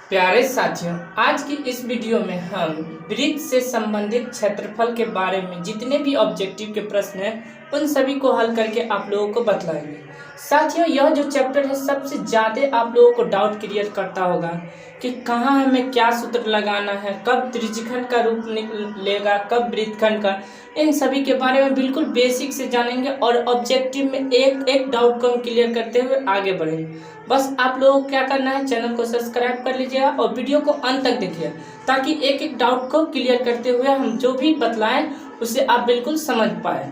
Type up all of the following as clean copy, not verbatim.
प्यारे साथियों, आज की इस वीडियो में हम वृत्त से संबंधित क्षेत्रफल के बारे में जितने भी ऑब्जेक्टिव के प्रश्न हैं उन सभी को हल करके आप लोगों को बतलाएंगे। साथियों, यह जो चैप्टर है सबसे ज़्यादा आप लोगों को डाउट क्लियर करता होगा कि कहाँ हमें क्या सूत्र लगाना है, कब त्रिज्यखंड का रूप लेगा, कब वृत्तखंड का। इन सभी के बारे में बिल्कुल बेसिक से जानेंगे और ऑब्जेक्टिव में एक एक डाउट को हम क्लियर करते हुए आगे बढ़ेंगे। बस आप लोगों को क्या करना है, चैनल को सब्सक्राइब कर लीजिएगा और वीडियो को अंत तक देखिए ताकि एक एक डाउट को क्लियर करते हुए हम जो भी बतलाएं उसे आप बिल्कुल समझ पाए।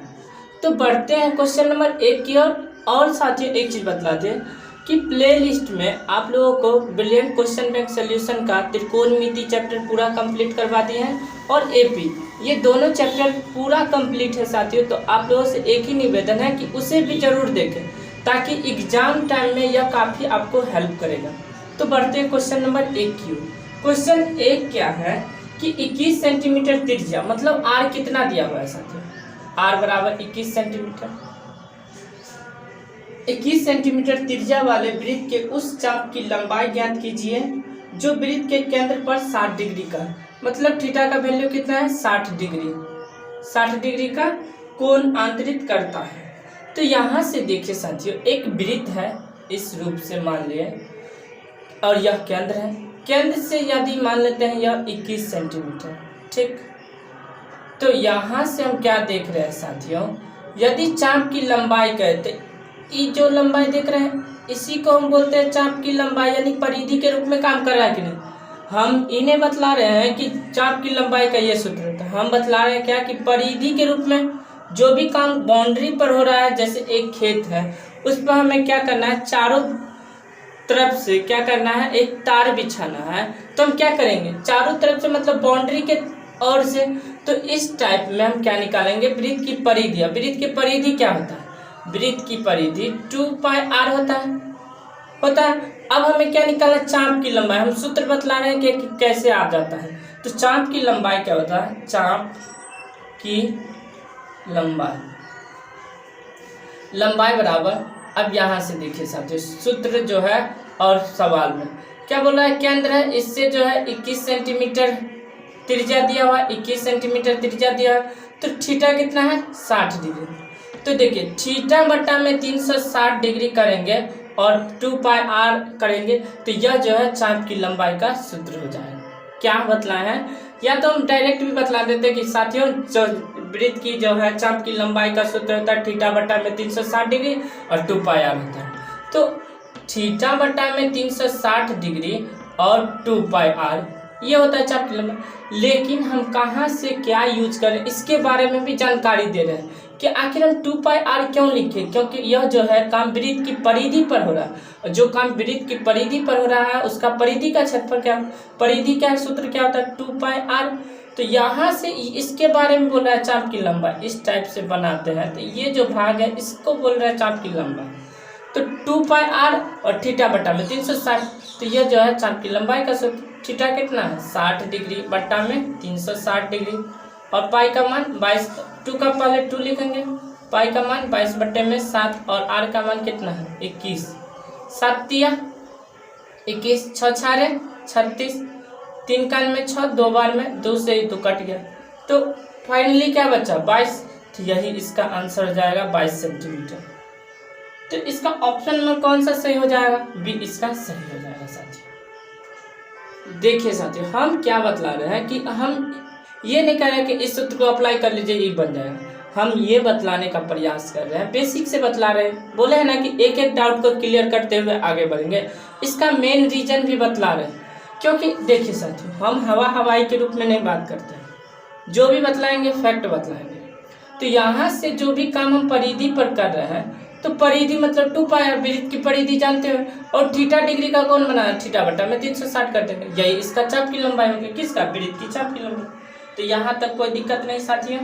तो बढ़ते हैं क्वेश्चन नंबर 1 की ओर। और साथियों, एक चीज़ बतला दें कि प्लेलिस्ट में आप लोगों को ब्रिलियंट क्वेश्चन बैंक सॉल्यूशन का त्रिकोणमिति चैप्टर पूरा कंप्लीट करवा दिए हैं और एपी, ये दोनों चैप्टर पूरा कंप्लीट है साथियों। तो आप लोगों से एक ही निवेदन है कि उसे भी जरूर देखें ताकि एग्जाम टाइम में यह काफ़ी आपको हेल्प करेगा। तो बढ़ते हैं क्वेश्चन नंबर 1 की ओर। क्वेश्चन 1 क्या है कि 21 सेंटीमीटर त्रिज्या, मतलब आर कितना दिया हुआ है साथियों, आर बराबर 21 सेंटीमीटर। 21 सेंटीमीटर त्रिज्या वाले वृत्त के उस चाप की लंबाई ज्ञात कीजिए जो वृत्त के केंद्र पर 60 डिग्री का, मतलब थीटा का वैल्यू कितना है 60 डिग्री, 60 डिग्री का कोण आंतरित करता है। तो यहाँ से देखिए साथियों, एक वृत्त है इस रूप से मान लिए और यह केंद्र है। केंद्र से यदि मान लेते हैं यह 21 सेंटीमीटर, ठीक। तो यहाँ से हम क्या देख रहे हैं साथियों, यदि चाप की लंबाई कहते, ये जो लंबाई देख रहे हैं इसी को हम बोलते हैं चाप की लंबाई, यानी परिधि के रूप में काम कर रहा है कि नहीं। हम इन्हें बतला रहे हैं कि चाप की लंबाई का ये सूत्र होता है। हम बतला रहे हैं क्या कि परिधि के रूप में जो भी काम बाउंड्री पर हो रहा है, जैसे एक खेत है उस पर हमें क्या करना है, चारों तरफ से क्या करना है, एक तार बिछाना है। तो हम क्या करेंगे, चारों तरफ से मतलब बाउंड्री के ओर से। तो इस टाइप में हम क्या निकालेंगे, वृत्त की परिधि। वृत्त की परिधि क्या होता है, वृत्त की परिधि 2πr होता है। अब हमें क्या निकालना है, चाप की लंबाई। हम सूत्र बतला रहे हैं कि कैसे आ जाता है। तो चाप की लंबाई क्या होता है, चाप की लंबाई बराबर, अब यहाँ से देखिए साथियों सूत्र जो है और सवाल में क्या बोल रहा है, केंद्र है, इससे जो है 21 सेंटीमीटर त्रिज्या दिया हुआ, 21 सेंटीमीटर त्रिज्या दिया है। तो थीटा कितना है 60 डिग्री। तो देखिए थीटा बटा में 360 डिग्री करेंगे और 2πr करेंगे तो यह जो है चाप की लंबाई का सूत्र हो जाएगा। क्या बतलाए हैं, या तो हम डायरेक्ट भी बतला देते हैं कि साथियों जो वृत्त की जो है चाप की लंबाई का सूत्र होता है थीटा बटा में 360 डिग्री और 2πr होता है। तो थीटा बटा में 360 डिग्री और 2πr ये होता है चाप की लंबाई। लेकिन हम कहाँ से क्या यूज करें इसके बारे में भी जानकारी दे रहे हैं कि आखिर हम 2πr क्यों लिखे, क्योंकि यह जो है काम वृत्त की परिधि पर हो रहा है और जो काम वृत्त की परिधि पर हो रहा है उसका परिधि का क्षेत्रफल क्या, परिधि का सूत्र क्या होता है 2πr। तो यहाँ से इसके बारे में बोल रहा है चाप की लंबाई, इस टाइप से बनाते हैं। तो ये जो भाग है इसको बोल रहा है चाप की लंबाई। तो 2πr और थीटा बटा में 360, तो यह जो है चाप की लंबाई का सूत्र। थीटा कितना है 60 डिग्री बटा में 360 डिग्री और पाई का मान 22, 2 का पहले 2 लिखेंगे, पाई का मान 22 बटे में 7 और आर का मान कितना है 21, 7 तिया 21, 6 छारे 36, 3 कान में 6, 2 बार में 2 से 2 कट गया। तो फाइनली क्या बचा 22। तो यही इसका आंसर हो जाएगा 22 सेंटीमीटर। तो इसका ऑप्शन में कौन सा सही हो जाएगा, बी इसका सही हो जाएगा साथियों। देखिए साथियों, हम क्या बतला रहे हैं कि हम ये नहीं कह रहे कि इस सूत्र को अप्लाई कर लीजिए ये बन जाएगा। हम ये बतलाने का प्रयास कर रहे हैं, बेसिक से बतला रहे हैं। बोले हैं ना कि एक एक डाउट को क्लियर करते हुए आगे बढ़ेंगे। इसका मेन रीजन भी बतला रहे हैं, क्योंकि देखिए साथियों हम हवाई के रूप में नहीं बात करते हैं, जो भी बतलाएंगे फैक्ट बतलाएंगे। तो यहाँ से जो भी काम हम परिधि पर कर रहे हैं, तो परिधि मतलब 2πr, वृत्त की परिधि जानते हो, और थीटा डिग्री का कौन बना है, थीटा बटा में 360 कर देंगे, यही इसका चाप की लंबाई होगी। किसका, वृत्त की चाप की लंबाई। तो यहाँ तक कोई दिक्कत नहीं साथियों,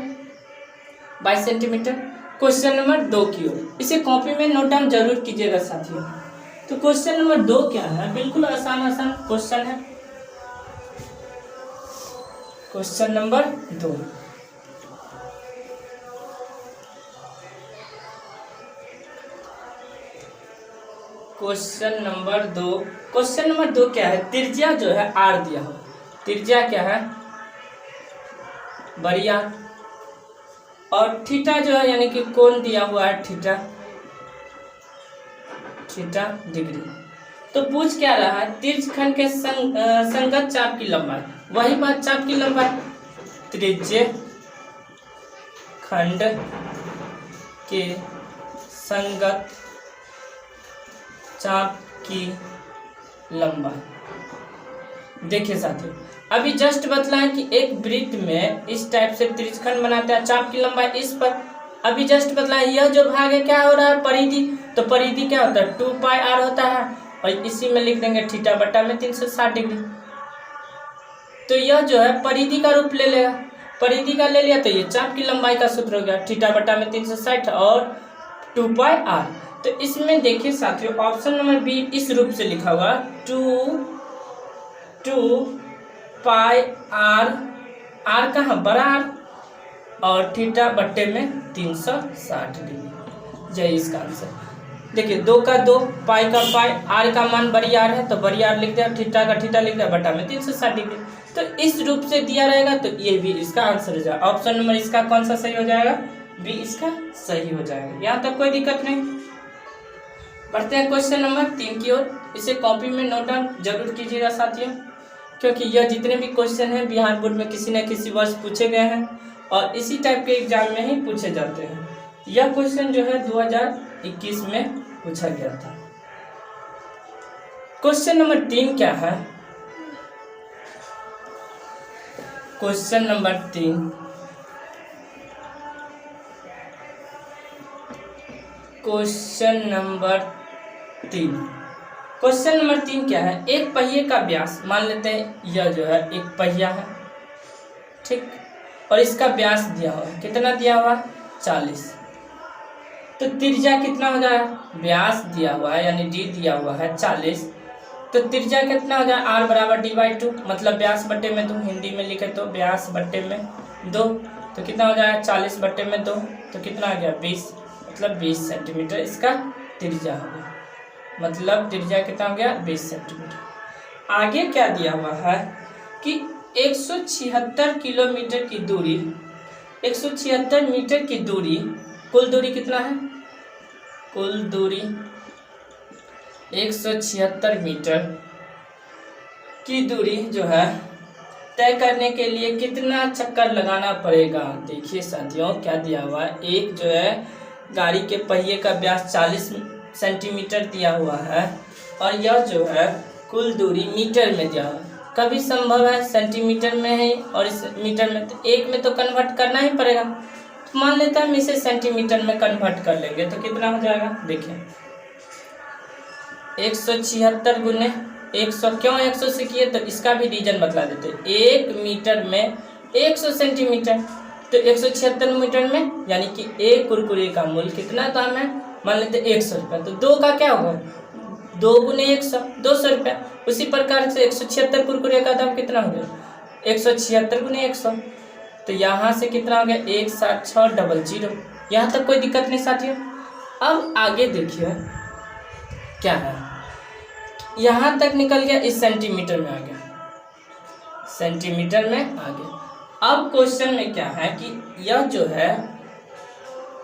22 सेंटीमीटर। क्वेश्चन नंबर 2 की ओर, इसे कॉपी में नोट डाउन जरूर कीजिएगा साथियों। तो क्वेश्चन नंबर 2 क्या है, बिल्कुल आसान क्वेश्चन है। Question number 2, question number 2। Question number 2 क्या है, त्रिज्या जो है आर दिया हो, त्रिज्या क्या है बड़ी आर, और थीटा जो है यानी कि कोण दिया हुआ है थीटा, थीटा डिग्री। तो पूछ क्या रहा है, त्रिज्यखंड के संगत चाप की लंबाई, वही बात चाप की लंबाई, त्रिज्य खंड के संगत चाप की लंबाई। देखिए साथियों, अभी जस्ट बतलाएं कि एक वृत्त में इस टाइप से त्रिज्यखंड बनाते हैं, चाप की लंबाई इस पर। अभी जस्ट बतलाएं यह जो भाग है क्या हो रहा है, परिधि। तो परिधि क्या होता है 2πr होता है, और इसी में लिख देंगे थीटा बटा में 360 डिग्री। तो यह जो है परिधि का रूप ले लेगा, परिधि का ले लिया तो ये चाप की लंबाई का सूत्र हो गया, थीटा बटा में 360 और 2πr। तो इसमें देखिए साथियों, ऑप्शन नंबर बी इस रूप से लिखा हुआ 2πr, आर कहाँ बड़ा आर, और थीटा बट्टे में 360 डिग्री। जय इसका आंसर। देखिए 2 का 2, पाई का पाई, आर का मान बड़ी आर है तो बड़ी आर लिख दिया, थीटा का थीटा लिख दिया, बटा में 360 डिग्री। तो इस रूप से दिया रहेगा तो ये भी इसका आंसर हो जाएगा। ऑप्शन नंबर इसका कौन सा सही हो जाएगा, बी इसका सही हो जाएगा। यहाँ तक कोई दिक्कत नहीं। बढ़ते हैं क्वेश्चन नंबर 3 की ओर। इसे कॉपी में नोट डाउन जरूर कीजिएगा साथियों, क्योंकि यह जितने भी क्वेश्चन हैं बिहार बोर्ड में किसी न किसी वर्ष पूछे गए हैं और इसी टाइप के एग्जाम में ही पूछे जाते हैं। यह क्वेश्चन जो है 2021 में पूछा गया था। क्वेश्चन नंबर 3 क्या है, question number 3, question number 3, question number 3 क्या है, एक पहिए का व्यास, मान लेते हैं यह जो है एक पहिया है, ठीक, और इसका व्यास दिया हुआ है, कितना दिया हुआ 40। तो त्रिज्या कितना हो जाएगा, व्यास दिया हुआ है यानी डी दिया हुआ है 40, तो त्रिज्या कितना हो जाए r बराबर d/2, मतलब व्यास बट्टे में 2, हिंदी में लिखे तो व्यास बट्टे में 2, तो कितना हो जाएगा 40 बट्टे में 2, तो कितना आ गया 20, मतलब 20 सेंटीमीटर इसका त्रिज्या हो गया, मतलब त्रिज्या कितना हो गया 20 सेंटीमीटर। आगे क्या दिया हुआ है कि 176 किलोमीटर की दूरी, 176 मीटर की दूरी, कुल दूरी कितना है, कुल दूरी 176 मीटर की दूरी जो है तय करने के लिए कितना चक्कर लगाना पड़ेगा। देखिए साथियों क्या दिया हुआ है, एक जो है गाड़ी के पहिए का व्यास 40 सेंटीमीटर दिया हुआ है और यह जो है कुल दूरी मीटर में दिया हुआ है। कभी संभव है सेंटीमीटर में है और इस मीटर में, तो एक में तो कन्वर्ट करना ही पड़ेगा। तो मान लेते हैं हम इसे सेंटीमीटर में कन्वर्ट कर लेंगे तो कितना हो जाएगा, देखिए 176 गुने 100, क्यों 100 से किए तो इसका भी रीजन बतला देते हैं। 1 मीटर में 100 सेंटीमीटर, तो 176 मीटर में यानी कि एक कुरकुरे का मूल्य कितना दाम है, मान लेते 100 रुपये, तो 2 का क्या होगा 2 गुने 100, 200 रुपये। उसी प्रकार से 176 कुरकुरे का दाम कितना हो गया 176 गुने 100, तो यहाँ से कितना हो गया 17600। यहाँ तक कोई दिक्कत नहीं साथियों। अब आगे देखिए क्या है, यहाँ तक निकल गया, इस सेंटीमीटर में आ गया, सेंटीमीटर में आ गया। अब क्वेश्चन में क्या है कि यह जो है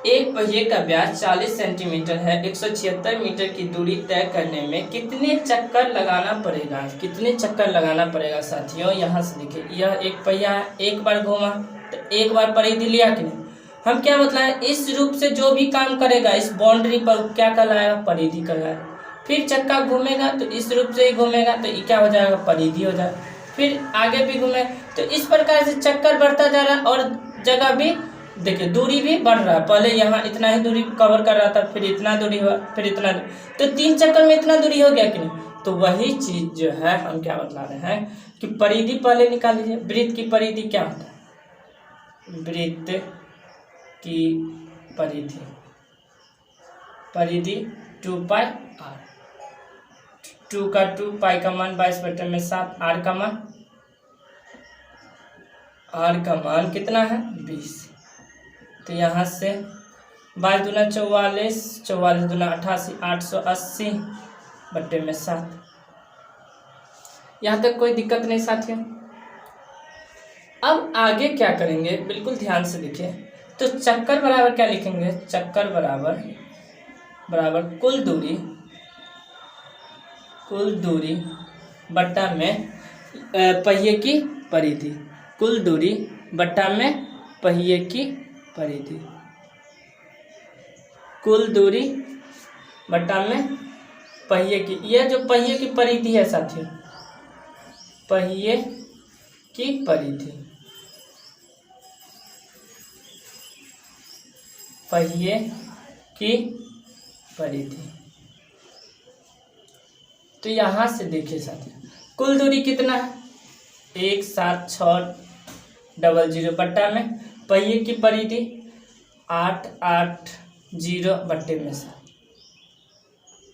एक पहिए का व्यास 40 सेंटीमीटर है, 176 मीटर की दूरी तय करने में कितने चक्कर लगाना पड़ेगा, कितने चक्कर लगाना पड़ेगा साथियों। यहाँ से देखिए यह एक पहिया है, एक बार घूमा तो एक बार परिधि लिया कि नहीं, हम क्या बताएं इस रूप से जो भी काम करेगा इस बाउंड्री पर क्या कहलाएगा, परिधि कहलाएगा। फिर चक्का घूमेगा तो इस रूप से ही घूमेगा तो ये क्या हो जाएगा, परिधि हो जाएगा। फिर आगे भी घूमे तो इस प्रकार से चक्कर बढ़ता जा रहा है और जगह भी देखिए दूरी भी बढ़ रहा है। पहले यहाँ इतना ही दूरी कवर कर रहा था, फिर इतना दूरी हुआ, फिर इतना दूरी, तो 3 चक्कर में इतना दूरी हो गया कि नहीं। तो वही चीज़ जो है हम क्या बता रहे हैं कि परिधि पहले निकाल लीजिए। वृत्त की परिधि क्या होता है, वृत्त की परिधि, परिधि 2πr, 2 का 2, पाई का मान 22/7, आर का मान कितना है 20। तो यहाँ से 22 दूना 44, 44 दूना 88, 880, बट्टे में 7। यहाँ तक कोई दिक्कत नहीं साथियों। अब आगे क्या करेंगे बिल्कुल ध्यान से देखिए। तो चक्कर बराबर क्या लिखेंगे, चक्कर बराबर कुल दूरी बट्टा में पहिए की परिधि, कुल दूरी बट्टा में पहिए की परिधि, कुल दूरी बट्टा में पहिए की, यह जो पहिए की परिधि है साथियों, पहिए की परिधि, पहिए की परिधि। तो यहां से देखिए साथियों, कुल दूरी कितना है 17600 बट्टा में पहिए की परिधि 880 बट्टे में 7।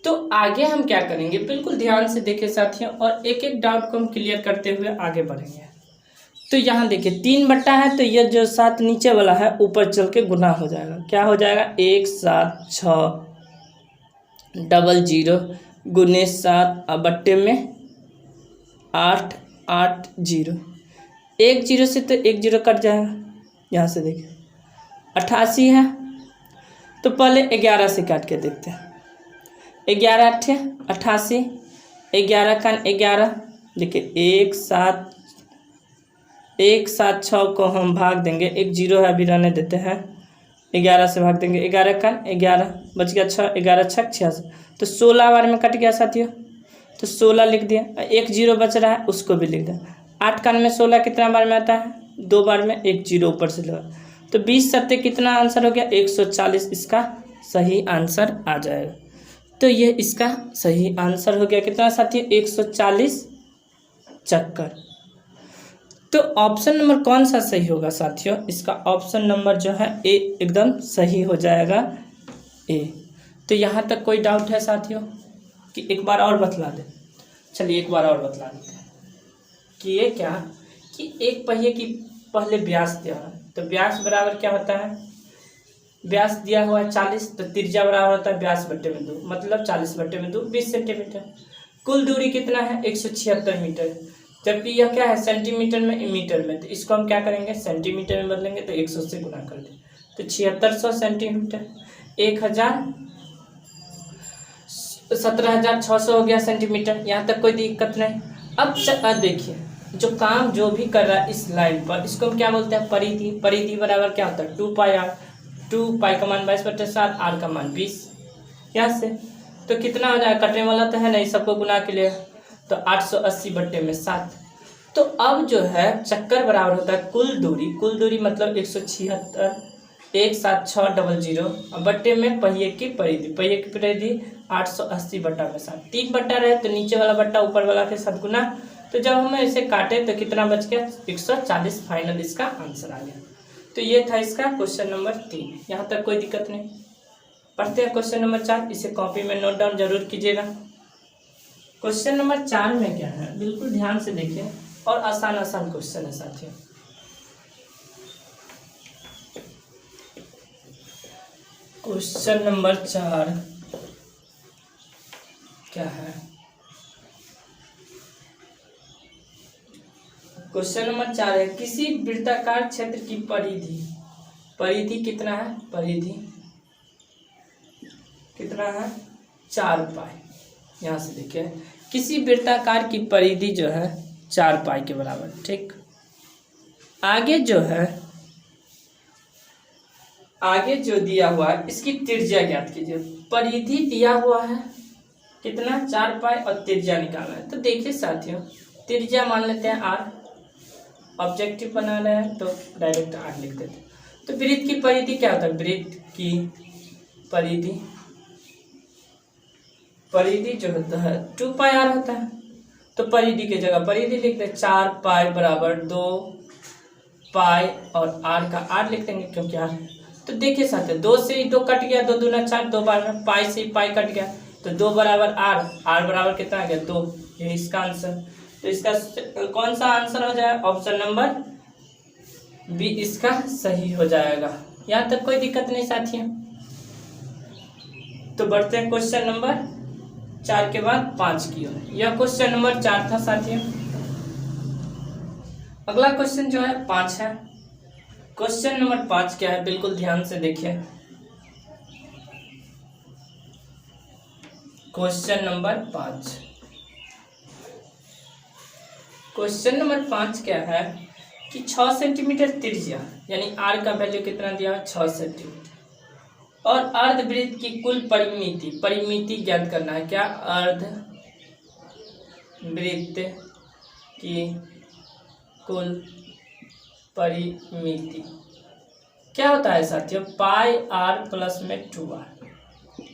तो आगे हम क्या करेंगे बिल्कुल ध्यान से देखिए साथियों, और एक एक डाउट को हम क्लियर करते हुए आगे बढ़ेंगे। तो यहाँ देखिए 3 बट्टा है, तो यह जो 7 नीचे वाला है ऊपर चल के गुना हो जाएगा, क्या हो जाएगा 17600 गुने 7 अब बट्टे में 880, 1 0 से तो 1 0 कट जाएगा। यहाँ से देखिए 88 है, तो पहले 11 से काट के देखते हैं। 11 8 88, 11 का 11, देखिए 176 को हम भाग देंगे, 1 0 है अभी रहने देते हैं, 11 से भाग देंगे, 11 का 11 बच गया 6, 11 6 86, तो 16 बार में कट गया साथियों, तो 16 लिख दिया। 1 0 बच रहा है उसको भी लिख दिया। 8 का में 16 कितना बार में आता है 2 बार में, 1 0 ऊपर से लगा, तो 20 7 कितना आंसर हो गया 140, इसका सही आंसर आ जाएगा। तो ये इसका सही आंसर हो गया कितना साथियों 140 चक्कर। तो ऑप्शन नंबर कौन सा सही होगा साथियों, इसका ऑप्शन नंबर जो है ए एकदम सही हो जाएगा, ए। तो यहाँ तक कोई डाउट है साथियों कि एक बार और बतला दें? चलिए एक बार और बतला देते हैं कि ये क्या कि एक पहिए की पहले व्यास दिया है, तो व्यास बराबर क्या होता है, व्यास दिया हुआ है 40, तो त्रिज्या बराबर होता है व्यास बट्टे में 2, मतलब 40 बट्टे में 2 20 सेंटीमीटर। कुल दूरी कितना है 176 मीटर, जबकि यह क्या है सेंटीमीटर में मीटर में, तो इसको हम क्या करेंगे सेंटीमीटर में बदलेंगे, तो 100 से गुना कर दें, तो 7600 सेंटीमीटर, 17,600 हो गया सेंटीमीटर। यहाँ तक कोई दिक्कत नहीं। अब देखिए जो काम जो भी कर रहा है इस लाइन पर, इसको हम क्या बोलते हैं परिधि। परिधि बराबर क्या होता है 2 पाई आर, 2 पाई का मान 22/7, आर का मान 20। यहाँ से तो कितना हो जाएगा, कटने वाला तो है नहीं, सबको गुना के लिए, तो 880 बट्टे में 7। तो अब जो है चक्कर बराबर होता है कुल दूरी मतलब 17600 अब बट्टे में पहिए की परिधि 880 बट्टा में 7। 3 बट्टा रहे तो नीचे वाला बट्टा ऊपर वाला के साथ गुना, तो जब हम इसे काटे तो कितना बच गया 140, फाइनल इसका आंसर आ गया। तो ये था इसका क्वेश्चन नंबर 3। यहाँ तक कोई दिक्कत नहीं। पढ़ते हैं क्वेश्चन नंबर 4, इसे कॉपी में नोट डाउन जरूर कीजिएगा। क्वेश्चन नंबर 4 में क्या है बिल्कुल ध्यान से देखिए, और आसान क्वेश्चन है साथियों। क्वेश्चन नंबर 4 क्या है, क्वेश्चन नंबर 4 है किसी वृत्ताकार क्षेत्र की परिधि कितना है, परिधि कितना है 4 पाई। यहाँ से देखिए किसी वृत्ताकार की परिधि जो है 4 पाई के बराबर, ठीक। आगे जो दिया हुआ है इसकी त्रिज्या ज्ञात कीजिए। परिधि दिया हुआ है कितना 4 पाई और त्रिज्या निकालना है। तो देखिए साथियों त्रिज्या मान लेते हैं r, ऑब्जेक्टिव बना रहे हैं तो डायरेक्ट r लिख देते हैं। तो वृत्त की परिधि क्या होता है, वृत्त की परिधि जो होता है 2 पाई r होता है। तो परिधि की जगह परिधि लिख दें 4 पाई बराबर 2 पाई और r का r लिख देंगे क्योंकि r। तो देखिए साथियों 2 से 2 कट गया, 2 दूना 4, 2 बार में पाई से पाई कट गया, तो 2 बराबर r बराबर कितना आ गया 2, ये इसका आंसर। तो इसका कौन सा आंसर हो जाएगा, ऑप्शन नंबर बी इसका सही हो जाएगा। यहाँ तक कोई दिक्कत नहीं साथियों। तो बढ़ते हैं क्वेश्चन नंबर 4 के बाद 5 की ओर। यह क्वेश्चन नंबर 4 था साथियों। अगला क्वेश्चन जो है 5 है। क्वेश्चन नंबर 5 क्या है, बिल्कुल ध्यान से देखिए। क्वेश्चन नंबर 5, क्वेश्चन नंबर 5 क्या है कि 6 सेंटीमीटर त्रिज्या यानी आर का वैल्यू कितना दिया है, 6 सेंटीमीटर, और अर्धवृत्त की कुल परिमिति ज्ञात करना है। क्या, अर्धवृत्त की कुल परिमिति क्या होता है साथियों, पाई आर प्लस में 2r,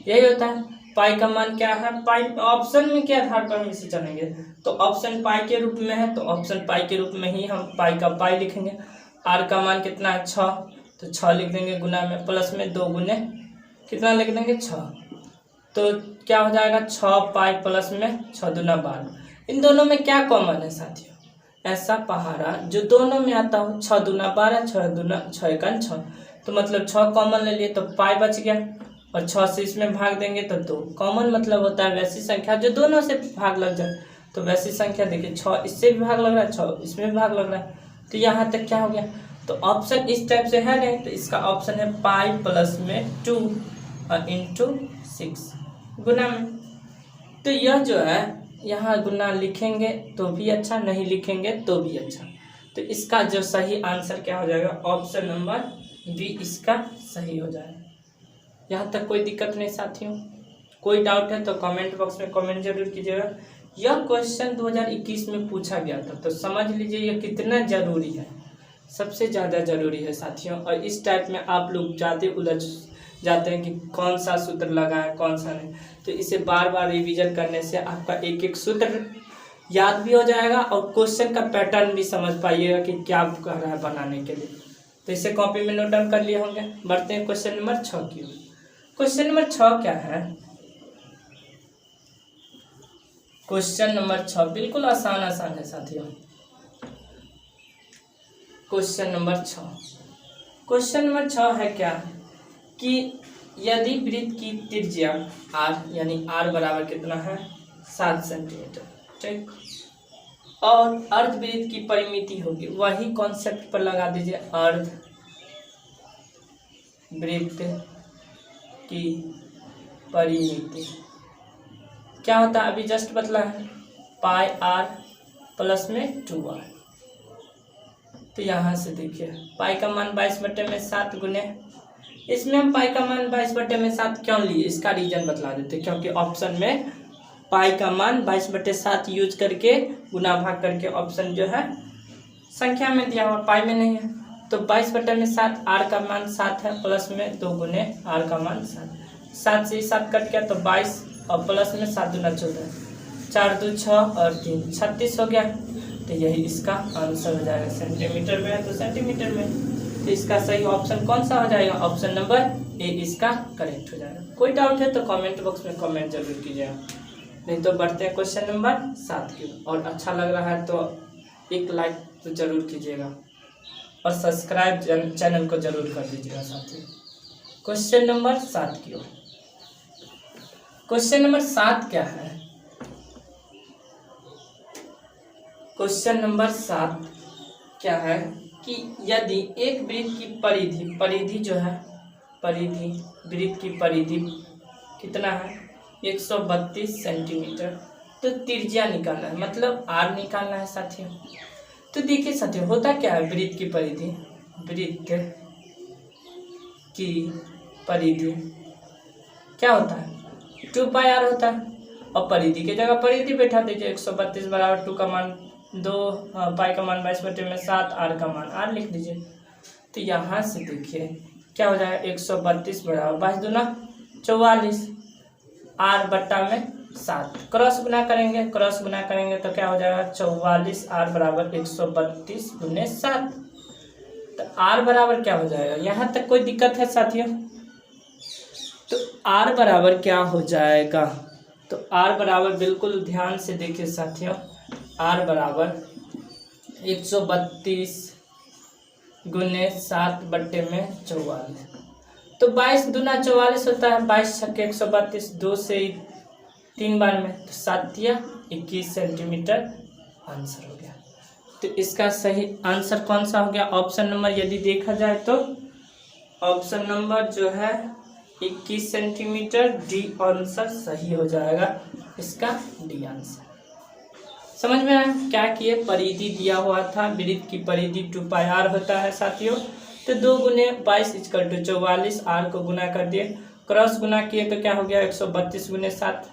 यही होता है। पाई का मान क्या है, पाई ऑप्शन में के आधार पर हम इसे चलेंगे, तो ऑप्शन पाई के रूप में है, तो ऑप्शन पाई के रूप में ही हम पाई का पाई लिखेंगे। आर का मान कितना है, 6, तो 6 लिख देंगे, गुना में प्लस में 2 गुने कितना लिख देंगे, 6, तो क्या हो जाएगा 6 पाई प्लस में 6 दूना 12। इन दोनों में क्या कॉमन है साथियों, ऐसा पहाड़ा जो दोनों में आता हो, 6 दूना 12, 6 दूना 6 एकान 6, तो मतलब 6 कॉमन ले लिए तो पाई बच गया, और 6 से इसमें भाग देंगे तो 2 कॉमन, मतलब होता है वैसी संख्या जो दोनों से भाग लग जाए। तो वैसी संख्या देखिए, 6 इससे भी भाग लग रहा है, 6 इसमें भी भाग लग रहा है, तो यहाँ तक क्या हो गया, तो ऑप्शन इस टाइप से है नहीं, तो इसका ऑप्शन है पाई प्लस में 2 और इंटू 6 गुना में। तो यह जो है यहाँ गुना लिखेंगे तो भी अच्छा, नहीं लिखेंगे तो भी अच्छा, तो इसका जो सही आंसर क्या हो जाएगा, ऑप्शन नंबर बी इसका सही हो जाएगा। यहाँ तक कोई दिक्कत नहीं साथियों, कोई डाउट है तो कमेंट बॉक्स में कमेंट जरूर कीजिएगा। यह क्वेश्चन 2021 में पूछा गया था, तो समझ लीजिए यह कितना जरूरी है, सबसे ज़्यादा जरूरी है साथियों। और इस टाइप में आप लोग ज़्यादा उलझ जाते हैं कि कौन सा सूत्र लगा है कौन सा नहीं, तो इसे बार बार रिवीजन करने से आपका एक एक सूत्र याद भी हो जाएगा और क्वेश्चन का पैटर्न भी समझ पाइएगा कि क्या कह रहा है बनाने के लिए। तो इसे कॉपी में नोट डाउन कर लिए होंगे। बढ़ते हैं क्वेश्चन नंबर 6 की ओर। क्वेश्चन नंबर 6 क्या है, क्वेश्चन नंबर 6 बिल्कुल आसान है साथियों। क्वेश्चन नंबर 6 है क्या कि यदि वृत्त की त्रिज्या r यानी r बराबर कितना है, 7 सेंटीमीटर, ठीक, और अर्धवृत्त की परिमिति होगी, वही कॉन्सेप्ट पर लगा दीजिए, अर्धवृत्त की परिमिति क्या होता है, अभी जस्ट बतला है, पाई r प्लस में 2r। तो यहाँ से देखिए पाई का मान 22/7 गुने, इसमें हम पाई का मान 22/7 क्यों लिए, इसका रीजन बतला देते, क्योंकि ऑप्शन में पाई का मान 22/7 यूज करके गुना भाग करके ऑप्शन जो है संख्या में दिया हुआ, पाई में नहीं है, तो 22/7 आर का मान 7 है, प्लस में 2 गुने आर का मान 7 से 7 कट गया तो 22 और प्लस में 7 दूना 14, 4 2 6 और 3 36 हो गया। तो यही इसका आंसर हो जाएगा, सेंटीमीटर में है तो सेंटीमीटर में, तो इसका सही ऑप्शन कौन सा हो जाएगा, ऑप्शन नंबर ए इसका करेक्ट हो जाएगा। कोई डाउट है तो कमेंट बॉक्स में कमेंट जरूर कीजिएगा, नहीं तो बढ़ते हैं क्वेश्चन नंबर 7 की, और अच्छा लग रहा है तो एक लाइक तो जरूर कीजिएगा और सब्सक्राइब चैनल को जरूर कर दीजिएगा साथियों। क्वेश्चन नंबर 7 की ओर। क्वेश्चन नंबर 7 क्या है, क्वेश्चन नंबर 7 क्या है कि यदि एक वृत्त की परिधि जो है, वृत्त की परिधि कितना है, 132 सेंटीमीटर, तो त्रिज्या निकालना है, मतलब आर निकालना है साथियों। तो देखिए साथियों होता क्या है, वृत्त की परिधि क्या होता है, 2 पाई आर होता है, और परिधि की जगह परिधि बैठा दीजिए, 132 बराबर 2 का मान 2, पाई का मान 22/7, आर का मान आर लिख दीजिए। तो यहाँ से देखिए क्या हो जाएगा, 132 बराबर 22 दूना 44, आर बट्टा में 7, क्रॉस गुना करेंगे तो क्या हो जाएगा, 44 आर बराबर 132 गुने 7, तो आर बराबर क्या हो जाएगा, यहाँ तक कोई दिक्कत है साथियों, तो आर बराबर क्या हो जाएगा, तो आर बराबर बिल्कुल ध्यान से देखिए साथियों, आर बराबर 132 गुने 7 बट्टे में 44, तो 22 दूना 44 होता है, 22 छक्के 132, 2 से 3 बार में, तो 7 दिया 21 सेंटीमीटर आंसर हो गया। तो इसका सही आंसर कौन सा हो गया? ऑप्शन नंबर यदि देखा जाए तो ऑप्शन नंबर जो है 21 सेंटीमीटर, डी आंसर सही हो जाएगा इसका, डी आंसर। समझ में आया क्या किए? परिधि दिया हुआ था, वृत्त की परिधि 2πr होता है साथियों। तो 2 गुने 22 इक्वल टू 44, आर को गुना कर दिए, क्रॉस गुना किए तो क्या हो गया 132 गुने 7,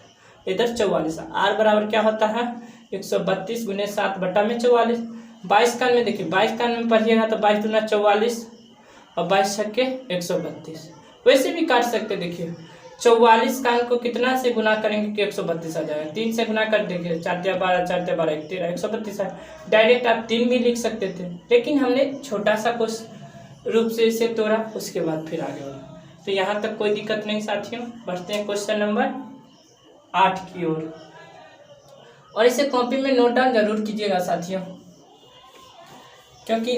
इधर 44, आर बराबर क्या होता है 132 गुने 7 बटा में 44। 22 कान में देखिए, 22 कान में पढ़िएगा तो 22 दूना 44 और 22 छक्के 132। वैसे भी काट सकते, देखिए 44 कान को कितना से गुना करेंगे कि 132 आ जाएगा, 3 से गुना कर देंगे, 4 या 12, 4 या 12 13, 132 है। डायरेक्ट आप 3 भी लिख सकते थे, लेकिन हमने छोटा सा कुछ रूप से इसे तोड़ा, उसके बाद फिर आगे बढ़ा। तो यहाँ तक कोई दिक्कत नहीं साथियों। बढ़ते हैं क्वेश्चन नंबर 8 की ओर, और इसे कॉपी में नोट डाउन जरूर कीजिएगा साथियों, क्योंकि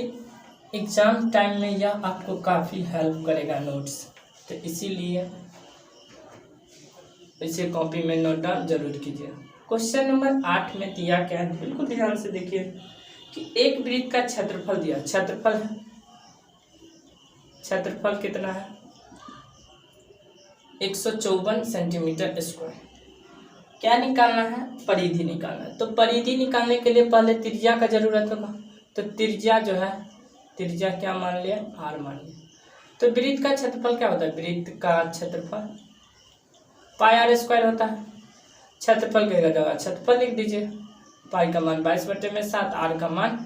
एग्जाम टाइम में यह आपको काफ़ी हेल्प करेगा नोट्स, तो इसीलिए इसे कॉपी में नोट डाउन जरूर कीजिए। क्वेश्चन नंबर 8 में दिया क्या है, बिल्कुल ध्यान से देखिए कि एक वृत्त का क्षेत्रफल दिया, क्षेत्रफल कितना है 154 सेंटीमीटर स्क्वायर। क्या निकालना है? परिधि निकालना है। तो परिधि निकालने के लिए पहले त्रिज्या का जरूरत होगा, तो त्रिज्या जो है, त्रिज्या क्या मान लिया, आर मान लिया। तो वृत्त का क्षेत्रफल क्या होता है? वृत्त का क्षेत्रफल पाई आर स्क्वायर होता है। क्षेत्रफल की जगह क्षेत्रफल लिख दीजिए, पाई का मान 22/7, आर का मान,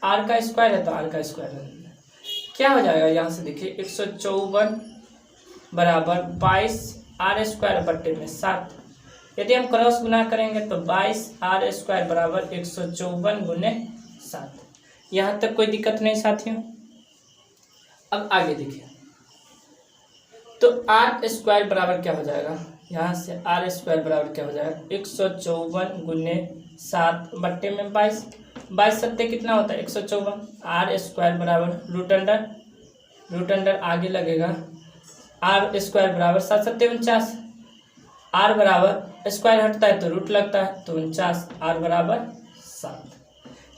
आर का स्क्वायर है तो आर का स्क्वायर क्या हो जाएगा, यहाँ से देखिए 154 बराबर 22 आर स्क्वायर बट्टे में 7। यदि हम क्रॉस गुना करेंगे तो 22 आर स्क्वायर बराबर 154 गुने 7। यहाँ तक कोई दिक्कत नहीं साथियों। अब आगे देखिए, तो आर स्क्वायर बराबर क्या हो जाएगा, यहाँ से आर स्क्वायर बराबर क्या हो जाएगा 154 गुने 7 बट्टे में 22, 22 सत्ते कितना होता है 154, आर स्क्वायर बराबर रूट अंडर आगे लगेगा, आर स्क्वायर बराबर 7 सत्ते 49, आर बराबर स्क्वायर हटता है तो रूट लगता है तो 49, आर बराबर 7।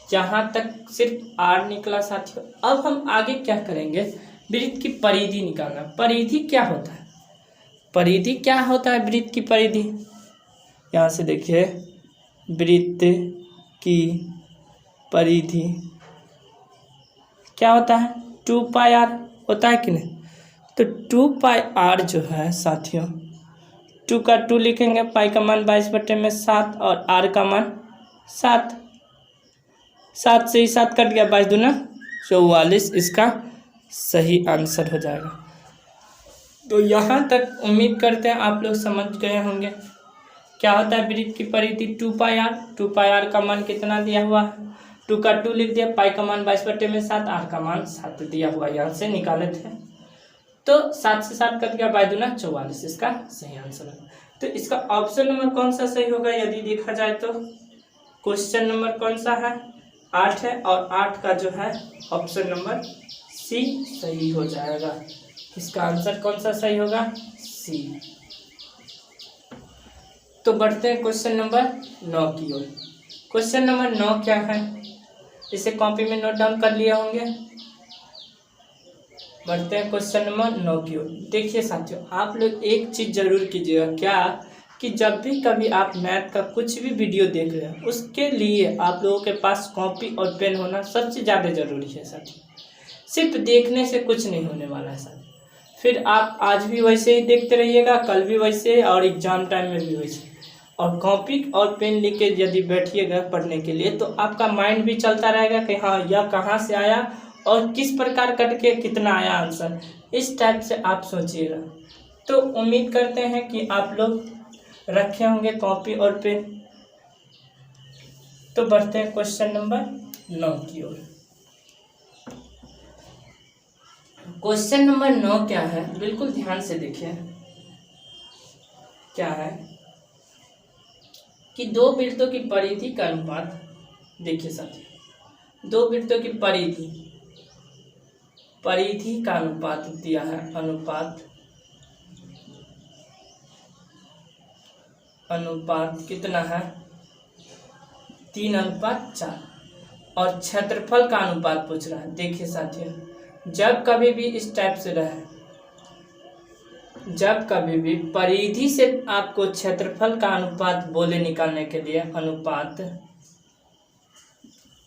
यहाँ तक सिर्फ आर निकला साथियों। अब हम आगे क्या करेंगे, वृत्त की परिधि निकालना। परिधि क्या होता है, परिधि क्या होता है वृत्त की परिधि, यहाँ से देखिए वृत्त की परिधि क्या होता है 2πr होता है कि नहीं। तो 2πr जो है साथियों, 2 का 2 लिखेंगे, पाई का मान 22/7 और आर का मान 7, 7 से ही 7 कट गया, 22 दूना 44, इसका सही आंसर हो जाएगा। तो यहाँ तक उम्मीद करते हैं आप लोग समझ गए होंगे क्या होता है वृत्त की परिधि 2πr। 2πr का मान कितना दिया हुआ है, 2 का 2 लिख दिया, पाई का मान 22/7, आर का मान 7 दिया हुआ, यहाँ से निकाले थे तो 7 से 7 कट गया, 22 दूना 44, इसका सही आंसर है। तो इसका ऑप्शन नंबर कौन सा सही होगा यदि देखा जाए तो क्वेश्चन नंबर कौन सा है 8 है, और 8 का जो है ऑप्शन नंबर सी सही हो जाएगा। इसका आंसर कौन सा सही होगा, सी। तो बढ़ते हैं क्वेश्चन नंबर 9 की ओर। क्वेश्चन नंबर 9 क्या है, इसे कॉपी में नोट डाउन कर लिए होंगे। बढ़ते हैं क्वेश्चन नंबर 9 की ओर। देखिए साथियों, आप लोग एक चीज़ जरूर कीजिएगा, क्या कि जब भी कभी आप मैथ का कुछ भी वीडियो देख रहे हैं उसके लिए आप लोगों के पास कॉपी और पेन होना सबसे ज़्यादा ज़रूरी है साथियों। सिर्फ देखने से कुछ नहीं होने वाला है साथियों, फिर आप आज भी वैसे ही देखते रहिएगा, कल भी वैसे और एग्जाम टाइम में भी वैसे। और कॉपी और पेन लेके यदि बैठिएगा पढ़ने के लिए तो आपका माइंड भी चलता रहेगा कि हाँ यह कहाँ से आया और किस प्रकार कट के कितना आया आंसर, इस टाइप से आप सोचिएगा। तो उम्मीद करते हैं कि आप लोग रखे होंगे कॉपी और पेन। तो बढ़ते हैं क्वेश्चन नंबर 9 की ओर। क्वेश्चन नंबर 9 क्या है, बिल्कुल ध्यान से देखिए। क्या है कि दो वृत्तों की परिधि का अनुपात, देखिए साथियों, दो वृत्तों की परिधि का अनुपात दिया है, अनुपात अनुपात कितना है 3:4 और क्षेत्रफल का अनुपात पूछ रहा है। देखिए साथियों, जब कभी भी इस टाइप से रहे, जब कभी भी परिधि से आपको क्षेत्रफल का अनुपात बोले निकालने के लिए अनुपात,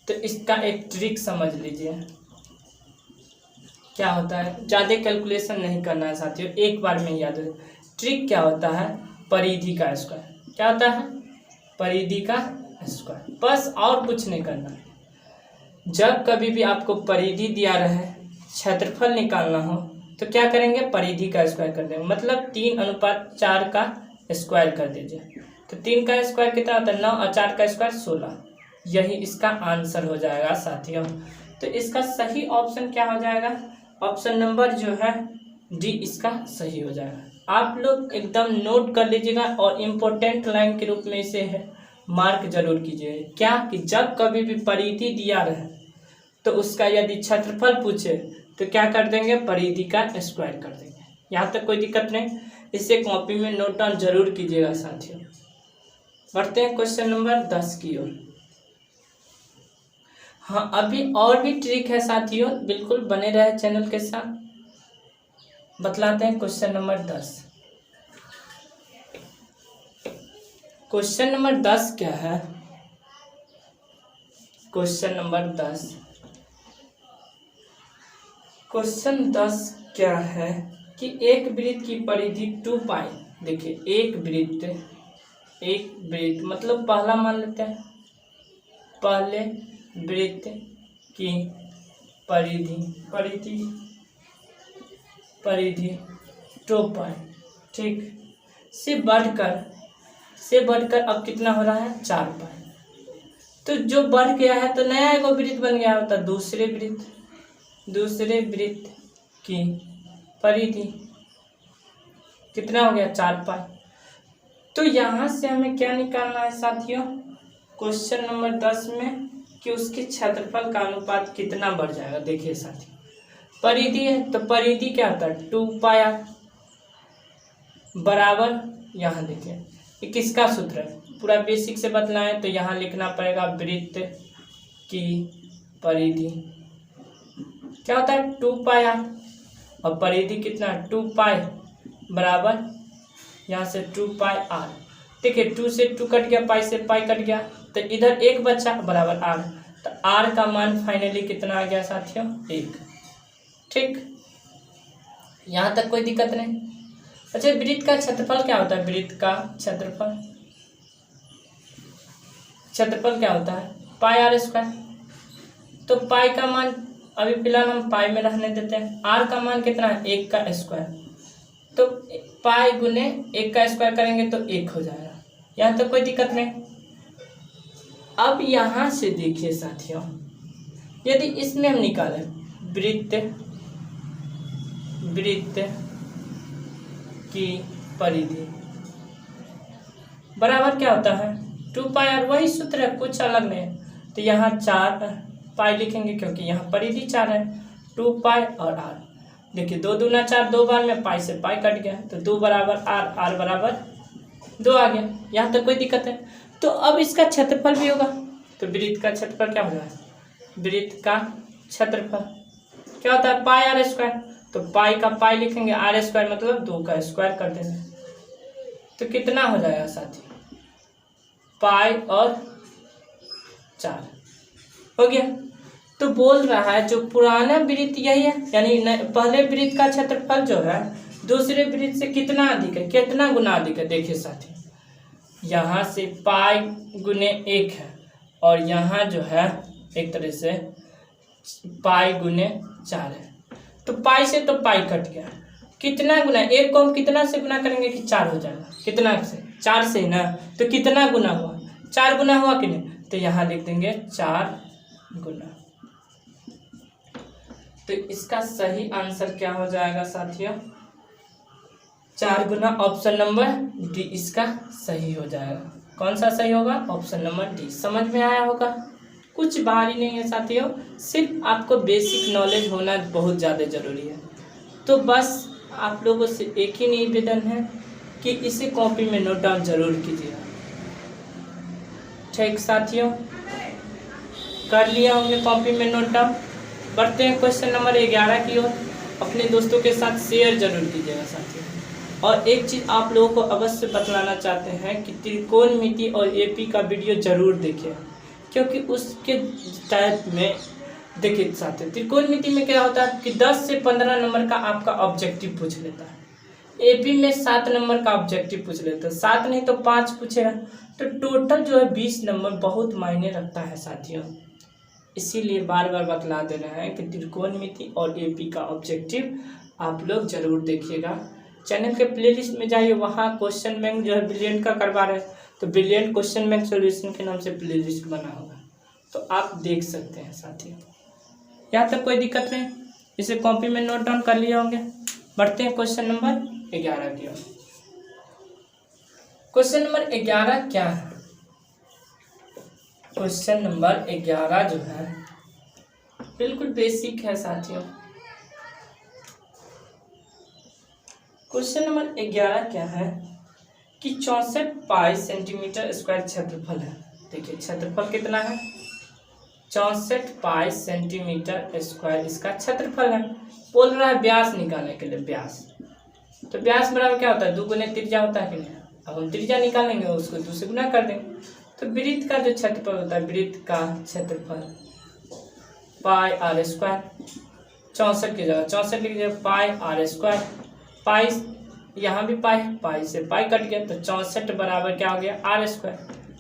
तो इसका एक ट्रिक समझ लीजिए। क्या होता है, ज़्यादा कैलकुलेशन नहीं करना है साथियों, एक बार में याद रहे। ट्रिक क्या होता है, परिधि का स्क्वायर। क्या होता है, परिधि का स्क्वायर, बस और कुछ नहीं करना है। जब कभी भी आपको परिधि दिया रहे, क्षेत्रफल निकालना हो, तो क्या करेंगे, परिधि का स्क्वायर कर देंगे। मतलब 3:4 का स्क्वायर कर दीजिए। तो 3 का स्क्वायर कितना होता है 9 और 4 का स्क्वायर 16। यही इसका आंसर हो जाएगा साथियों। तो इसका सही ऑप्शन क्या हो जाएगा, ऑप्शन नंबर जो है डी इसका सही हो जाएगा। आप लोग एकदम नोट कर लीजिएगा और इम्पोर्टेंट लाइन के रूप में इसे है मार्क जरूर कीजिए। क्या कि जब कभी भी परिधि दिया रहे तो उसका यदि क्षेत्रफल पूछे तो क्या कर देंगे, परिधि का स्क्वायर कर देंगे। यहाँ तक कोई दिक्कत नहीं, इसे कॉपी में नोट डाउन जरूर कीजिएगा साथियों। बढ़ते हैं क्वेश्चन नंबर 10 की ओर। हाँ, अभी और भी ट्रिक है साथियों, बिल्कुल बने रहे चैनल के साथ। बतलाते हैं क्वेश्चन नंबर 10। क्वेश्चन नंबर 10 क्या है, क्वेश्चन नंबर 10, क्वेश्चन 10 क्या है कि एक वृत्त की परिधि 2 पाई। देखिए एक वृत्त मतलब पहला मान लेते हैं, पहले वृत्त की परिधि 2 पाई, ठीक, से बढ़कर अब कितना हो रहा है 4 पाई। तो जो बढ़ गया है तो नया एक वृत्त बन गया होता है, दूसरे वृत्त की परिधि कितना हो गया 4 पाई। तो यहाँ से हमें क्या निकालना है साथियों, क्वेश्चन नंबर 10 में कि उसके क्षेत्रफल का अनुपात कितना बढ़ जाएगा। देखिए साथियों, परिधि है तो परिधि क्या होता है 2 पाई r बराबर, यहाँ देखिए ये किसका सूत्र है, पूरा बेसिक से बतलाएं तो यहाँ लिखना पड़ेगा वृत्त की परिधि क्या होता है 2 पाई r और परिधि कितना 2 पाई बराबर, यहाँ से 2 पाई r। देखिए 2 से 2 कट गया, पाई से पाई कट गया, तो इधर 1 बचा बराबर r। तो r का मान फाइनली कितना आ गया साथियों 1। ठीक, यहाँ तक कोई दिक्कत नहीं। अच्छा, वृत्त का क्षेत्रफल क्या होता है, वृत्त का क्षेत्रफल क्या होता है पाई r स्क्वायर। तो पाई का मान अभी फिलहाल हम पाई में रहने देते हैं। r का मान कितना है 1 का स्क्वायर, तो पाई गुने 1 का स्क्वायर करेंगे तो 1 हो जाएगा। यहाँ तक कोई दिक्कत नहीं। अब यहाँ से देखिए साथियों, यदि इसमें हम निकालें वृत्त की परिधि बराबर क्या होता है 2 पाई r, वही सूत्र है, कुछ अलग नहीं। तो यहाँ 4 पाई लिखेंगे क्योंकि यहाँ परिधि 4 है, 2 पाई और r। देखिए 2 दूना 4, 2 बार में पाई से पाई कट गया, तो 2 बराबर r बराबर 2 आ गया। यहाँ तक कोई दिक्कत है। तो अब इसका क्षेत्रफल भी होगा, तो वृत्त का क्षेत्रफल क्या होगा, वृत्त का क्षेत्रफल क्या होता है पाई r स्क्वायर। तो पाई का पाई लिखेंगे, r स्क्वायर मतलब 2 का स्क्वायर कर देंगे, तो कितना हो जाएगा साथी पाई और 4 हो गया। तो बोल रहा है जो पुराना वृत्त यही है, यानी पहले वृत्त का क्षेत्रफल जो है दूसरे वृत्त से कितना अधिक है, कितना गुना अधिक है। देखिए साथी, यहाँ से पाई गुने 1 है और यहाँ जो है एक तरह से पाई गुने 4 है। तो पाई से तो पाई कट गया, कितना गुना, 1 को हम कितना से गुना करेंगे कि 4 हो जाएगा, कितना से 4 से ना, तो कितना गुना हुआ 4 गुना हुआ कि नहीं, तो यहाँ लिख देंगे 4 गुना। तो इसका सही आंसर क्या हो जाएगा साथियों 4 गुना, ऑप्शन नंबर डी इसका सही हो जाएगा। कौन सा सही होगा, ऑप्शन नंबर डी। समझ में आया होगा, कुछ भारी नहीं है साथियों, सिर्फ आपको बेसिक नॉलेज होना बहुत ज़्यादा ज़रूरी है। तो बस आप लोगों से एक ही निवेदन है कि इसे कॉपी में नोट डाउन जरूर कीजिए। ठीक साथियों, कर लिया होंगे कॉपी में नोट डाउन। बढ़ते हैं क्वेश्चन नंबर 11 की ओर। अपने दोस्तों के साथ शेयर जरूर कीजिएगा साथियों। और एक चीज़ आप लोगों को अवश्य बतलाना चाहते हैं कि त्रिकोणमिति और एपी का वीडियो जरूर देखें, क्योंकि उसके टाइप में देखिए साथियों, त्रिकोणमिति में क्या होता है कि 10 से 15 नंबर का आपका ऑब्जेक्टिव पूछ लेता है। एपी में 7 नंबर का ऑब्जेक्टिव पूछ लेता है, 7 नहीं तो 5 पूछेगा, तो टोटल जो है 20 नंबर बहुत मायने रखता है साथियों। इसीलिए बार बार बतला दे रहे हैं कि त्रिकोणमिति और एपी का ऑब्जेक्टिव आप लोग जरूर देखिएगा। चैनल के प्लेलिस्ट में जाइए, वहाँ क्वेश्चन बैंक जो है ब्रिलियंट का करवा रहे हैं, तो ब्रिलियंट क्वेश्चन बैंक सॉल्यूशन के नाम से प्लेलिस्ट बना होगा, तो आप देख सकते हैं साथियों। यहाँ तक कोई दिक्कत नहीं, इसे कॉपी में नोट डाउन कर लिए होंगे। बढ़ते हैं क्वेश्चन नंबर 11 की ओर। क्वेश्चन नंबर 11 क्या है? क्वेश्चन नंबर 11 जो है बिल्कुल बेसिक है साथियों। क्वेश्चन नंबर 11 क्या है कि 64 पाई सेंटीमीटर स्क्वायर क्षेत्रफल है। देखिए क्षेत्रफल कितना है, 64 पाई सेंटीमीटर स्क्वायर इसका क्षेत्रफल है। बोल रहा है व्यास निकालने के लिए, व्यास। तो व्यास बराबर क्या होता है, 2 गुने त्रिज्या होता है कि नहीं। अब हम त्रिज्या निकालेंगे, उसको 2 से गुना कर देंगे, तो वृत्त का जो क्षेत्रफल होता है, वृत्त का क्षेत्रफल पाई आर स्क्वायर, 64 की जगह 64 लिख दिया, पाई आर स्क्वायर। पाई यहाँ भी पाई से पाई कट गया, तो 64 बराबर क्या हो गया, आर स्क्वायर।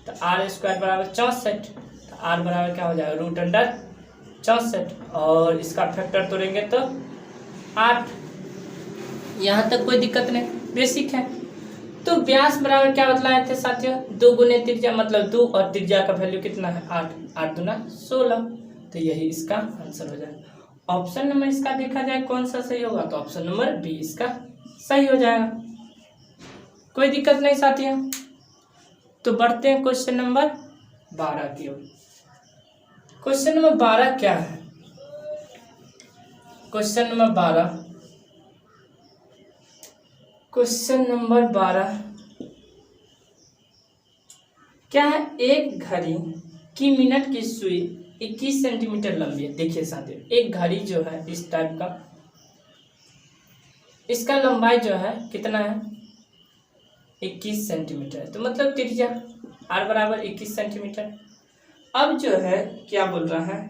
तो आर स्क्वायर बराबर 64, तो आर बराबर क्या हो जाएगा, √64, और इसका फैक्टर तोड़ेंगे तो 8। यहाँ तक कोई दिक्कत नहीं, बेसिक है। तो व्यास बराबर क्या बतलाए थे साथियों, 2 गुने त्रिज्या, मतलब 2 और त्रिज्या का वैल्यू कितना है, 8, 8 दूना 16, तो यही इसका आंसर हो जाएगा। ऑप्शन नंबर इसका देखा जाए कौन सा सही होगा, तो ऑप्शन नंबर बी इसका सही हो जाएगा। कोई दिक्कत नहीं साथियों। तो बढ़ते हैं क्वेश्चन नंबर 12 की ओर। क्वेश्चन नंबर 12 क्या है? क्वेश्चन नंबर 12 क्या है, एक घड़ी की मिनट की सुई 21 सेंटीमीटर लंबी है। देखिए साथियों, एक घड़ी जो है इस टाइप का, इसका लंबाई जो है कितना है, 21 सेंटीमीटर है। तो मतलब त्रिज्या आर बराबर 21 सेंटीमीटर। अब जो है क्या बोल रहा है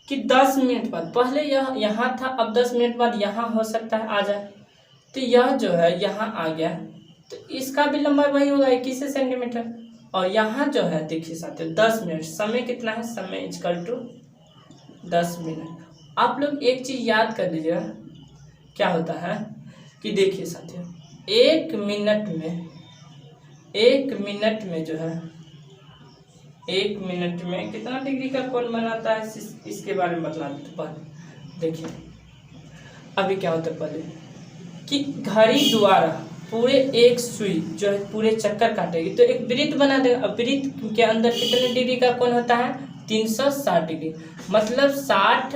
कि 10 मिनट बाद, पहले यह यहाँ था, अब 10 मिनट बाद यहाँ हो सकता है आ जाए, तो यह जो है यहाँ आ गया, तो इसका भी लंबाई वही होगा 21 सेंटीमीटर। और यहाँ जो है देखिए साथियों 10 मिनट, समय कितना है, समय इक्वल टू 10 मिनट। आप लोग एक चीज़ याद कर लीजिएगा, क्या होता है कि देखिए साथियों, एक मिनट में जो है, 1 मिनट में कितना डिग्री का कोण बनाता है, इसके बारे में बतला देते पहले। देखिए अभी क्या होता है, पहले कि घड़ी द्वारा पूरे एक सुई जो है पूरे चक्कर काटेगी, तो एक वृत्त बना देगा। अब वृत्त के अंदर कितने डिग्री का कोण होता है, 360 डिग्री। मतलब 60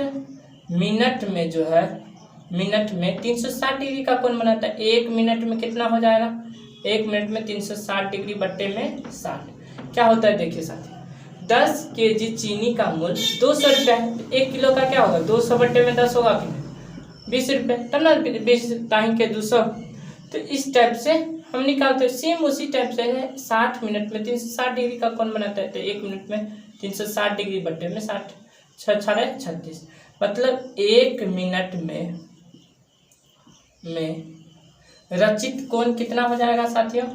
मिनट में जो है, मिनट में 360 डिग्री का कोण बनाता है। 1 मिनट में कितना हो जाएगा, 1 मिनट में 360 डिग्री बट्टे में 60 क्या होता है। देखिए साथियों 10 केजी चीनी का मूल्य 200 रुपये है, 1 किलो का क्या होगा, 200 बट्टे में 10 होगा कि 20 रुपये, तब ना 20 ताही के 200। तो इस टाइप से हम निकालते हैं। सेम उसी टाइप से है, 60 मिनट में 360 डिग्री का कोण बनाता है, तो 1 मिनट में 360 डिग्री बट्टे में 60, 6 × 36, मतलब 1 मिनट में रचित कोण कितना हो जाएगा साथियों,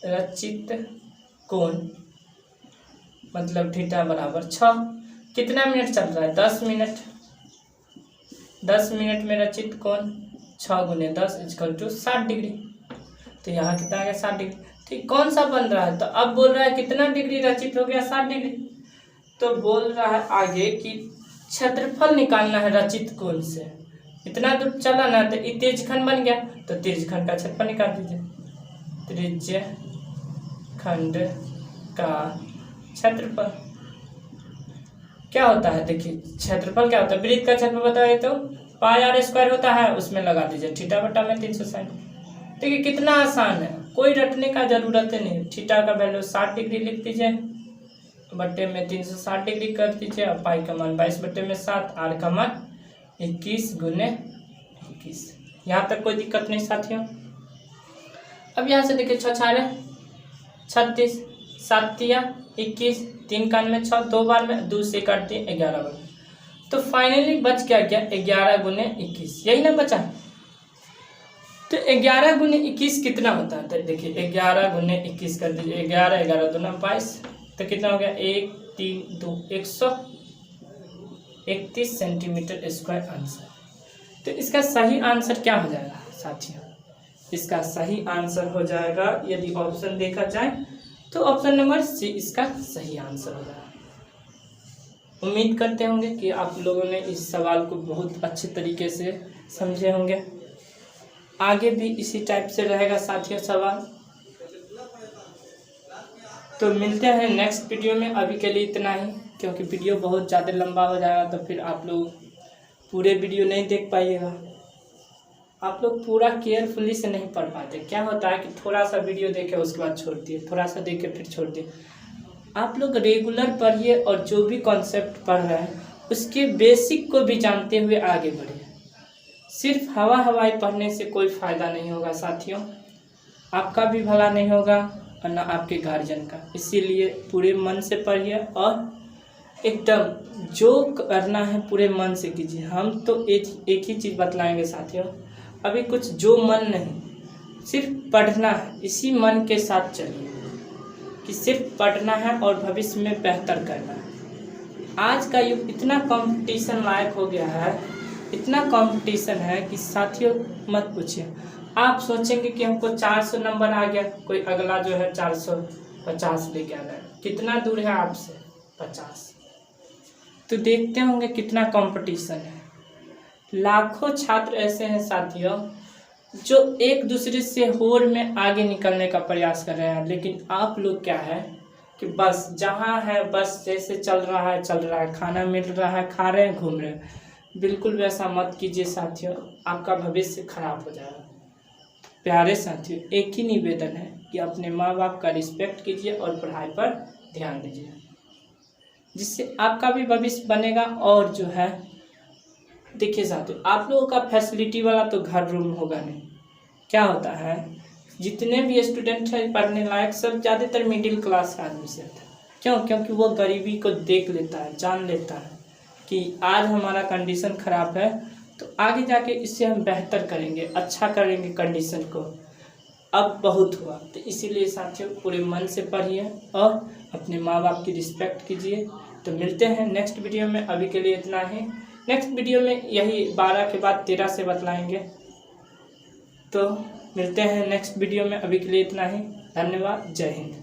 रचित कोण मतलब थीटा बराबर 6। कितना मिनट चल रहा है, 10 मिनट। 10 मिनट में रचित कोण 6 × 10 = 60 डिग्री। तो यहाँ कितना आ गया, 60 डिग्री। ठीक, कौन सा बन रहा है, तो अब बोल रहा है कितना डिग्री रचित हो गया, 60 डिग्री। तो बोल रहा है आगे कि क्षेत्रफल निकालना है रचित कोण से। इतना दूर चला ना, तो ये त्रिज्यखंड बन गया, तो त्रिज्यखंड का क्षेत्रफल निकाल दीजिए। त्रिज्यखंड का क्षेत्रफल क्या होता है, देखिए क्षेत्रफल क्या होता है, वृत्त का क्षेत्रफल बताइए तो पाई r² होता है, उसमें लगा दीजिए थीटा बटा में 360। देखिए कितना आसान है। कोई रटने का ज़रूरत नहीं। थीटा का वैल्यू 60 डिग्री लिख दीजिए, बट्टे में 360 डिग्री कर दीजिए, और पाई का मान 22/7, आर का मान 21 गुने 21। यहाँ तक कोई दिक्कत नहीं साथियों। अब यहाँ से देखिए 6 छारे 36, 7 तिया 21, 3 कान में 6, 2 बार में 2 से काट दिए 11 बार। तो फाइनली बच क्या गया 11 गुने 21, यही ना बचा। तो 11 गुने 21 कितना होता है? तो देखिए 11 गुने 21 कर दीजिए, 11 11 दूना 22, तो कितना हो गया 1 3 2 131 सेंटीमीटर स्क्वायर आंसर। तो इसका सही आंसर क्या हो जाएगा साथियों? इसका सही आंसर हो जाएगा, यदि ऑप्शन देखा जाए तो ऑप्शन नंबर सी इसका सही आंसर हो जाएगा। उम्मीद करते होंगे कि आप लोगों ने इस सवाल को बहुत अच्छे तरीके से समझे होंगे। आगे भी इसी टाइप से रहेगा साथियों सवाल। तो मिलते हैं नेक्स्ट वीडियो में। अभी के लिए इतना ही, क्योंकि वीडियो बहुत ज़्यादा लंबा हो जाएगा तो फिर आप लोग पूरे वीडियो नहीं देख पाइएगा। आप लोग पूरा केयरफुली से नहीं पढ़ पाते। क्या होता है कि थोड़ा सा वीडियो देखे उसके बाद छोड़ दिए, थोड़ा सा देखे फिर छोड़ दिए। आप लोग रेगुलर पढ़िए और जो भी कॉन्सेप्ट पढ़ रहे हैं उसके बेसिक को भी जानते हुए आगे बढ़िए। सिर्फ हवाई पढ़ने से कोई फ़ायदा नहीं होगा साथियों, आपका भी भला नहीं होगा और ना आपके गार्जियन का। इसीलिए पूरे मन से पढ़िए और एकदम जो करना है पूरे मन से कीजिए। हम तो एक ही चीज़ बतलाएंगे साथियों, अभी कुछ जो मन नहीं, सिर्फ पढ़ना है। इसी मन के साथ चलिए कि सिर्फ पढ़ना है और भविष्य में बेहतर करना है। आज का युग इतना कंपटीशन लायक हो गया है, इतना कंपटीशन है कि साथियों मत पूछिए। आप सोचेंगे कि हमको 400 नंबर आ गया, कोई अगला जो है 450 लेके आ रहा है, कितना दूर है आपसे 50। तो देखते होंगे कितना कंपटीशन है। लाखों छात्र ऐसे हैं साथियों जो एक दूसरे से होड़ में आगे निकलने का प्रयास कर रहे हैं, लेकिन आप लोग क्या है कि बस जहाँ है बस जैसे चल रहा है, खाना मिल रहा है खा रहे हैं, घूम रहे हैं। बिल्कुल वैसा मत कीजिए साथियों, आपका भविष्य खराब हो जाएगा। प्यारे साथियों, एक ही निवेदन है कि अपने माँ बाप का रिस्पेक्ट कीजिए और पढ़ाई पर ध्यान दीजिए, जिससे आपका भी भविष्य बनेगा। और जो है देखिए साथियों, आप लोगों का फैसिलिटी वाला तो घर रूम होगा नहीं। क्या होता है, जितने भी स्टूडेंट हैं पढ़ने लायक सब ज़्यादातर मिडिल क्लास का आदमी से होता है। क्यों? क्योंकि वो गरीबी को देख लेता है, जान लेता है कि आज हमारा कंडीशन ख़राब है तो आगे जाके इससे हम बेहतर करेंगे, अच्छा करेंगे कंडीशन को। अब बहुत हुआ, तो इसीलिए साथियों पूरे मन से पढ़िए और अपने माँ बाप की रिस्पेक्ट कीजिए। तो मिलते हैं नेक्स्ट वीडियो में, अभी के लिए इतना ही। नेक्स्ट वीडियो में यही 12 के बाद 13 से बतलाएंगे। तो मिलते हैं नेक्स्ट वीडियो में, अभी के लिए इतना ही। धन्यवाद, जय हिंद।